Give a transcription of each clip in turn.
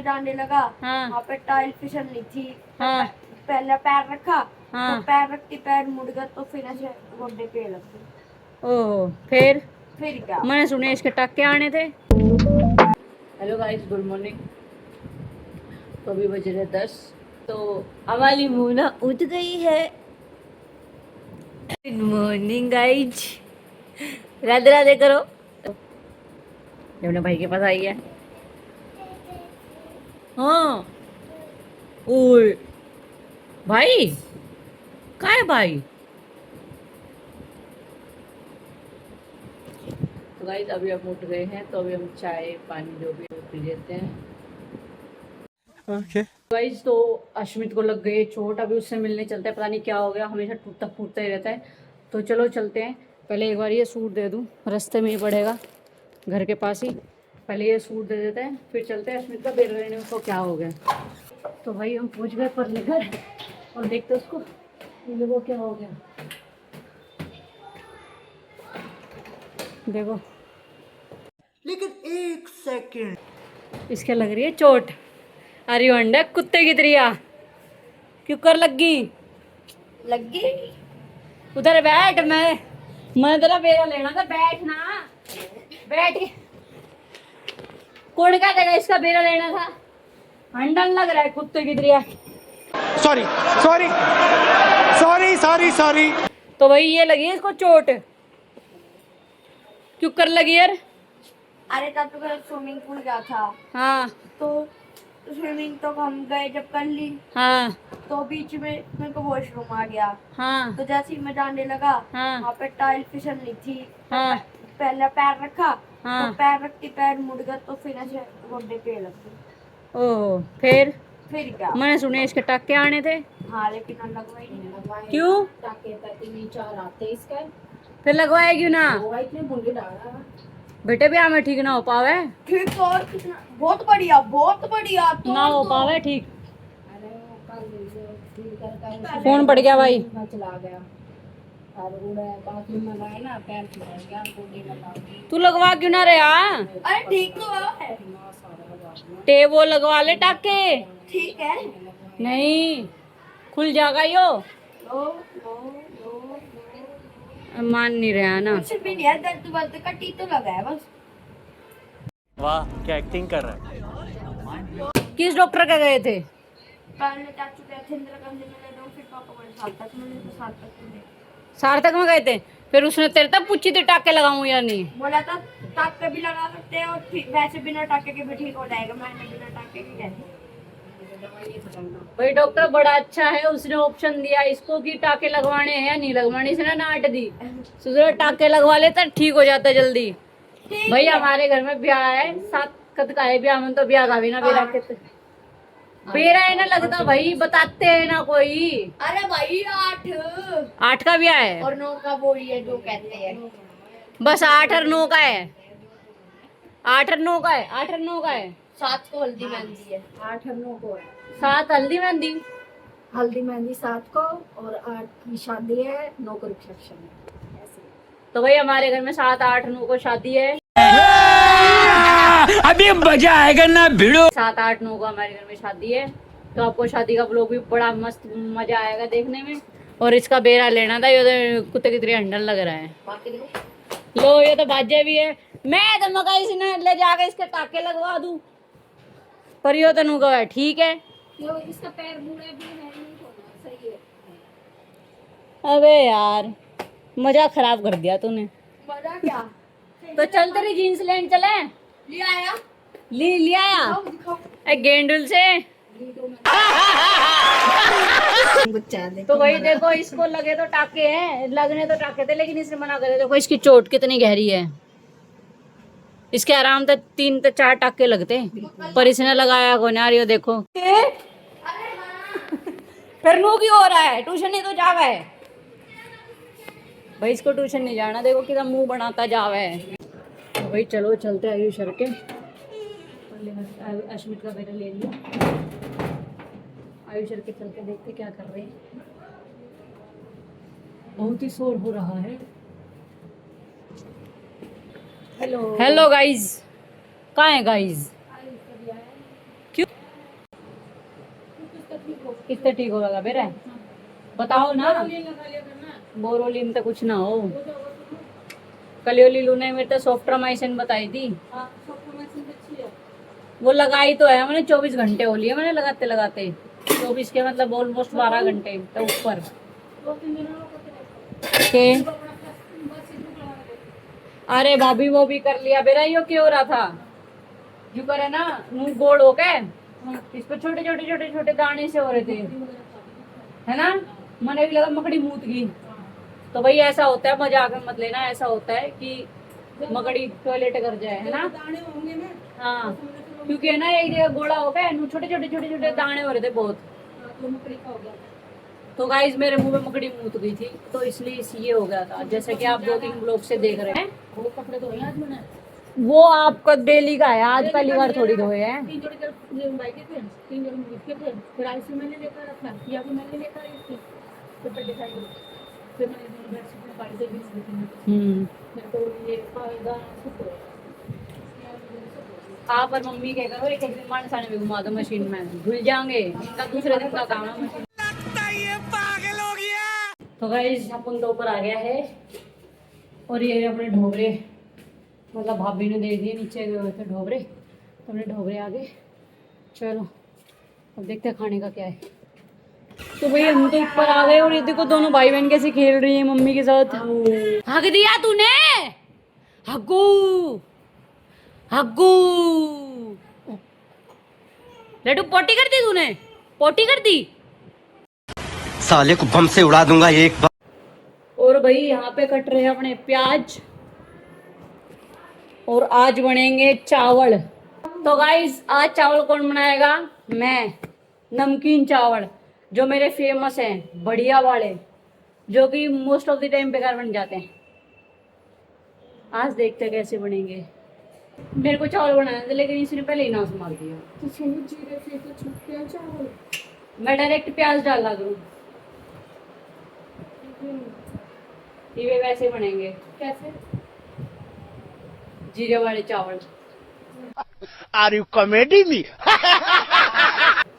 जाने लगा। हाँ। वहाँ पे टाइल फिसलनी थी। हाँ। पहले पैर रखा। हाँ। तो पैर रखती पैर मुड़ गया तो फिर ऐसे गोड्डे पे लग गई। ओह फिर क्या मैंने सुने इसके टाके आने थे। Hello guys, good morning. तो अभी बज रहे 10। तो हमारी मुन्ना उठ गई है। Good morning guys, Radhe Radhe करो। यमुना भाई के पास आई है। हाँ। ओए भाई, कहाँ है भाई? तो गाइस अभी हम उठ गए हैं, तो अभी हम चाय पानी जो भी है पी लेते हैं। ओके गाइस तो अश्मित को लग गई चोट, अभी उससे मिलने चलते हैं। पता नहीं क्या हो गया, हमेशा टूटता फूटता ही रहता है। तो चलो चलते हैं। पहले एक बार ये सूट दे दूँ, रास्ते में ही पड़ेगा घर के पास ही। पहले ये सूट दे देते हैं, फिर चलते हैं अश्मित का बेर लेने। उसको क्या हो गया? तो भाई हम पहुँच गए पर लेकर, और देखते उसको वो क्या हो गया। देखो, लेकिन एक सेकंड, इसके लग रही है चोट। अरे अंडा कुत्ते की तरिया क्यों कर लगी उधर बैठ। मैं तेरा बेरा लेना था, बैठ ना, बैठ। कौन क्या देगा, इसका बेरा लेना था। हंडल लग रहा है कुत्ते की तरिया। Sorry sorry sorry sorry sorry. तो भाई ये लगी है इसको चोट, क्यों कर लगी यार? अरे तब तो स्विमिंग पूल गया था। हाँ। तो स्विमिंग तो हम गए जब कर ली। हाँ। तो बीच में मेरे को वॉशरूम आ गया। हाँ। तो जैसे ही मैं जाने लगा। हाँ। वहाँ पे टाइल फिसलनी थी। हाँ। पहले पैर रखा। हाँ। तो पैर रखती पैर मुड़ गया तो फिर ऐसे गोड्डे पे लग गई। ओह फिर क्या मैंने सुने इसके टाके आने थे। हाँ लेकिन हम लगवाई नहीं। क्यों? टाके तीन चार आते इसका। फिर लगवाया क्यों ना? इतने मुंडे डाला बेटे भी हमें ठीक ना हो पावे। ठीक तो और कितना बहुत बढ़िया तो ना हो पावे ठीक। अरे फोन पड़ गया भाई। चला गया और बाथरूम में गए ना पैर फिसल गया गोडी में लग गई। तू लगवा क्यों ना रहा? अरे ठीक तो है। टेप वो लगवा ले टाके। ठीक है। नहीं खुल जाएगा यो। लो लो लो मान नहीं रहा ना। कुछ भी नहीं है, दर्द वर्द का टी तो लगा है बस। वाह क्या एक्टिंग कर रहा है। किस डॉक्टर के गए थे? पहले चाचू गए थे इंदिरा गांधी में ले दो, फिर पापा बोले सार्थक में ले, तो सार्थक में ले। सार्थक में गए थे, फिर उसने तेरे तक पूछी थी टाके लगाऊं या नहीं? बोला था टाके भी लगा सकते हैं और वैसे बिना टाके के भी ठीक हो जाएगा। मैंने बिना टाके के कहती भाई डॉक्टर बड़ा अच्छा है, उसने ऑप्शन दिया इसको कि टाके लगवाने हैं या नहीं लगवाने। इसने नाट दी, सुधर टाके लगवा लेता ठीक हो जाता जल्दी। भाई हमारे घर में ब्याह है, 7 कद का है ब्याह में, तो ब्याह का भी ना बेरा के बेरा है ना लगता भाई, बताते हैं ना कोई। अरे भाई 8 का ब्याह है और 9 का वो है जो कहते हैं। बस 8 और 9 का है। 8 और 9 का है, 8 और 9 का है। 7 को हल्दी मेहंदी है, 8 और 9 को है 7 हल्दी मेहंदी। हल्दी मेहंदी 7 को और 8 की शादी है, 9 को रिसेप्शन है ऐसे। तो भाई हमारे घर में 7, 8, 9 को शादी है। अभी मजा आएगा ना भिड़ो। 7, 8, 9 को हमारे घर में शादी है। तो आपको शादी का ब्लॉग भी बड़ा मस्त मजा आएगा देखने में। और इसका बेरा लेना था, ये तो कुत्ते की तरह हंडल लग रहा है। लो ये तो बाजे भी है। मैं तो मका इसने ले जाके इसके टाके लगवा दूं, पर यो तो नुका है ठीक है। इसका पैर बूढ़ा भी है, नहीं होना सही है। अबे यार मजा खराब कर दिया तूने। मजा क्या? तो चल तेरी जीन्स लेने चले। ले आया ले आया दिखाओ। एक गेंडुल से। तो भाई देखो इसको लगे तो टाके हैं, लगने तो टाके थे, लेकिन इसने मना करे। देखो इसकी चोट कितनी गहरी है। इसके आराम से 3 से 4 टाके लगते, पर इसने लगाया कौन यार। ये देखो फिर नू क्यों हो रहा है? ट्यूशन नहीं तो जावा है भाई, इसको ट्यूशन नहीं जाना। देखो कितना मुंह बनाता जावा है। तो भाई चलो चलते हैं आयुष सर के। अश्मित का बेटा ले लिया, आयुष सर के चल के देखते क्या कर रहे हैं। बहुत ही शोर हो रहा है। हेलो गाइज, कहाँ है गाइज? क्यों किससे ठीक होगा मेरा? बताओ ना। बोरोलिन तो कुछ ना हो। कलियोलिलू ने मेरे तो सॉफ्ट्रामाइसिन बताई थी। वो लगाई तो है मैंने, 24 घंटे हो लिए मैंने लगाते लगाते। 24 के मतलब ऑलमोस्ट 12 घंटे तो ऊपर के। अरे भाभी वो भी कर लिया बेरा, यो क्यों हो रहा था जो करे ना मुंह गोल हो के, इस पे छोटे छोटे छोटे छोटे दाने से हो रहे थे, है ना। मैंने भी लगा मकड़ी मूत गई। तो भाई ऐसा होता है, मजाक में मत लेना, ऐसा होता है कि मकड़ी टॉयलेट कर जाए, है ना। हाँ क्योंकि है ना एक जगह गोला हो गया, छोटे छोटे छोटे छोटे दाने हो रहे थे बहुत। तो गाइस मेरे मुंह में मकड़ी मूत गई थी, तो इसलिए ये हो गया था, जैसे कि आप 2-3 ब्लॉग से देख रहे हैं। वो कपड़े धोए आज मैंने, वो आपका डेली का है, आज पहली बार थोड़ी धोए हैं। 3 जोड़ी भाई के थे, 3 जोड़ी मुझे के थे, फिर आइस मैंने लेकर रखा, या फिर मैंने लेकर आई थी, फिर दिखाई दी, फिर मैंने बेडशीट में पानी से भी दी। फिर तो ये फायदा सुख आप और मम्मी क्या करो, एक दिन मानसा ने भी घुमा दो मशीन में, भूल जाएंगे, इनका दूसरे दिन का काम है मशीन। तो गाइस अपन तो ऊपर आ गया है, और ये अपने ढोबरे, मतलब भाभी ने दे दिए, नीचे गए हुए थे ढोबरे, तो अपने ढोबरे आ गए। चलो अब देखते हैं खाने का क्या है। तो भाई हम तो ऊपर आ गए, और ये देखो दोनों भाई बहन कैसे खेल रही है मम्मी के साथ। हक दिया तूने, हग्गू हग्गू। लड्डू पोटी कर दी तूने, पोटी कर दी। साले को बम से उड़ा दूंगा एक बार। और भाई यहाँ पे कट रहे हैं अपने प्याज, और आज बनेंगे चावल। तो गाइस आज चावल कौन बनाएगा? मैं। नमकीन चावल जो मेरे फेमस हैं, बढ़िया वाले, जो कि मोस्ट ऑफ द टाइम बेकार बन जाते हैं। आज देखते हैं कैसे बनेंगे। मेरे को चावल बनाने थे, लेकिन इसने पहले ही नाश मार दिया। मैं डायरेक्ट प्याज डाला करूँ, ये वैसे बनेंगे। कैसे? जीरे वाले चावल। Are you comedy me?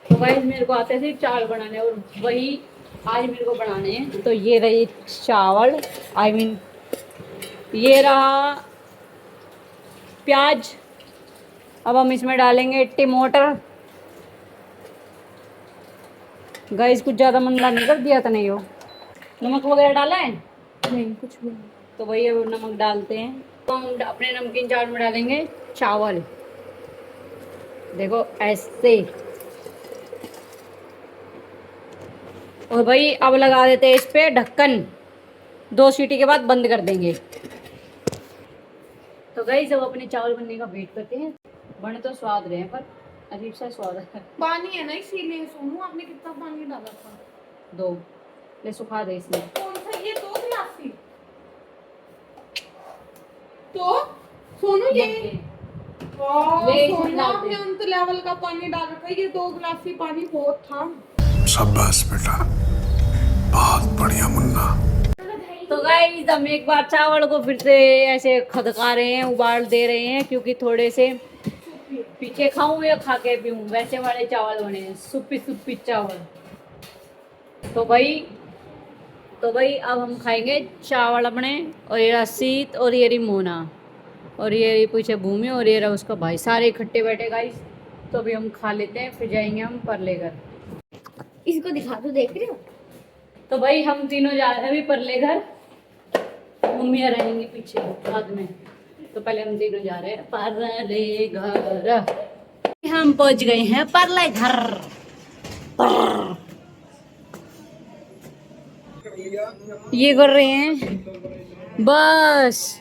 तो गाइस मेरे को आते थे चावल बनाने, और वही आज मेरे को बनाने हैं। तो ये रही चावल, आई मीन ये रहा प्याज। अब हम इसमें डालेंगे टमाटर। गाइस कुछ ज़्यादा मंदा नहीं कर दिया था नहीं हो? नमक वगैरह डाला है? नहीं कुछ भी। तो वही अब नमक डालते हैं। तो हम अपने नमकीन चावल में डालेंगे चावल, देखो ऐसे। और भाई अब लगा देते हैं इस पे ढक्कन, 2 सीटी के बाद बंद कर देंगे। तो गाइस अब अपने चावल बनने का वेट करते हैं। बने तो स्वाद रहे हैं, पर अजीब सा स्वाद है। पानी है ना इसीलिए। सोनू आपने कितना पानी डाला था? 2 ले सुखा दे इसमें। कौन सा ये 2 गिलासी? तो सोनू ये सोनू आपने अंत लेवल का पानी डाल रखा है, ये 2 गिलासी पानी बहुत था। शाबाश बेटा, बहुत बढ़िया मुन्ना। तो गाइस हम एक बार चावल को फिर से ऐसे खदका रहे हैं, उबाल दे रहे हैं, क्योंकि थोड़े से पीछे खाऊं या खा के पीऊं, वैसे वाले चावल बने हैं, सुप्पी सुप्पी चावल। तो भाई अब हम खाएंगे चावल अपने। और ये रहा सीत, और ये रही मोना, और ये रही पीछे भूमि, और ये रहा उसका भाई, सारे इकट्ठे बैठे गाइस। तो अभी हम खा लेते हैं, फिर जाएंगे हम परले घर। इसको दिखा दो, देख रहे हो? तो भाई हम तीनों जा रहे हैं अभी परले घर, मम्मियाँ रहेंगी पीछे बाद में। तो पहले हम तीनों जा रहे हैं परले घर। हम पहुंच गए हैं परले घर। ये कर रहे हैं बस।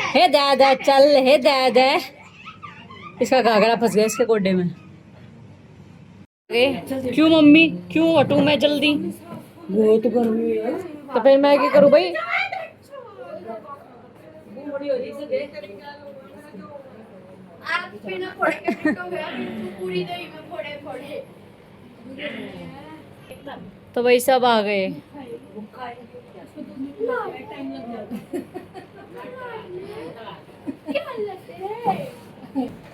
हे दादा चल, हे दादा। इसका घाघरा फंस गया इसके गोड्डे में। क्यों मम्मी, क्यों हटू मैं जल्दी? बहुत गर्मी है। तो फिर मैं क्या करूँ भाई? तो वही सब आ गए।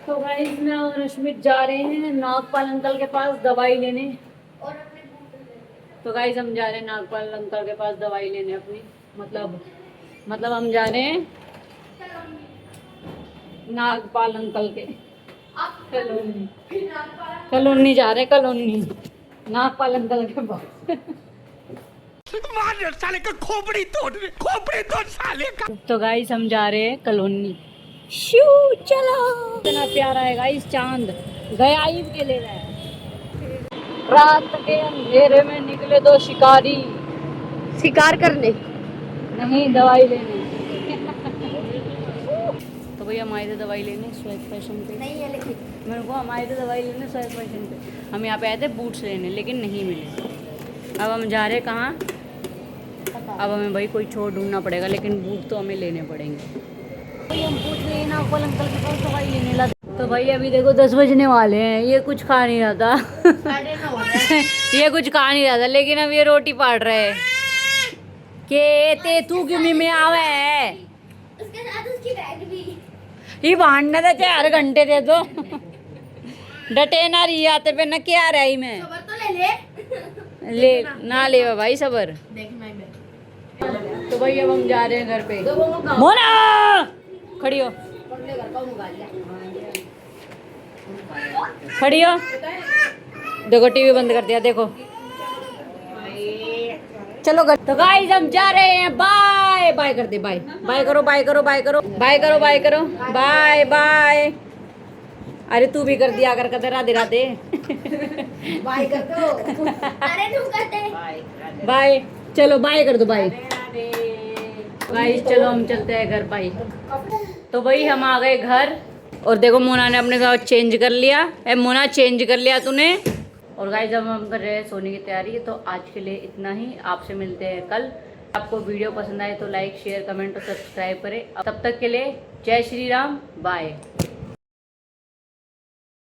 तो गाइस मैं और रश्मित जा रहे हैं नागपाल अंकल के पास दवाई लेने। तो गाइस हम जा रहे हैं नागपाल अंकल के पास दवाई लेने अपनी, मतलब हम जा रहे हैं नागपाल अंकल के कॉलोनी जा रहे, कॉलोनी नागपाल अंकल के पास। साले का खोपड़ी तोड़ साले का। तो गाइस हम जा रहे हैं कॉलोनी। शू चलो, इतना प्यारा है गाइस, चांद गया ईद के ले रहा है। रात के अंधेरे में निकले दो शिकारी, शिकार करने नहीं दवाई लेने। तो भैया हम आए थे दवाई लेने स्वैग फैशन पे। नहीं है लेकिन मेरे को हम आए थे दवाई लेने स्वैग फैशन पे। हम यहाँ पे आए थे बूट्स लेने लेकिन नहीं मिले। अब हम जा रहे कहाँ? अब हमें भाई कोई छोड़ ढूंढना पड़ेगा, लेकिन बूट तो हमें लेने पड़ेंगे। भाई हम पूछ रहे ना अंकल के पास दवाई लेने लगा। तो भाई अभी देखो 10 बजने वाले हैं, ये कुछ खा नहीं रहा था। 9:30 हो रहा है। ये कुछ खा नहीं रहा था, लेकिन अब ये रोटी पाड़ रहे हैं के ते तू क्यों में आवे है। उसके साथ उसकी बैग भी। ये भांडना था 4 घंटे दे दो। डटे ना रही आते पे न क्या रही मैं। खबर तो ले ले ना ले भाई सबर। देखना है तो भाई अब हम जा रहे हैं घर पे। मोना खड़ी हो, खड़ी हो। देखो टीवी बंद कर दिया, देखो। चलो घर। तो गाइस हम जा रहे हैं, बाय बाय कर दे, बाय बाय करो, बाय करो, बाय करो, बाय करो, बाय करो, बाय बाय। अरे तू भी कर दिया, कर राधे राधे। बाय कर दो। अरे तू कर दे बाय, चलो बाय कर दो, बाय। गाइस चलो हम चलते हैं घर। बाय। तो भाई हम आ गए घर, और देखो मोना ने अपने साथ चेंज कर लिया। मोना चेंज कर लिया तूने। और गाइस अब हम कर रहे हैं सोने की तैयारी। तो आज के लिए इतना ही, आपसे मिलते हैं कल। आपको वीडियो पसंद आए तो लाइक शेयर कमेंट और सब्सक्राइब करें। तब तक के लिए जय श्री राम, बाय।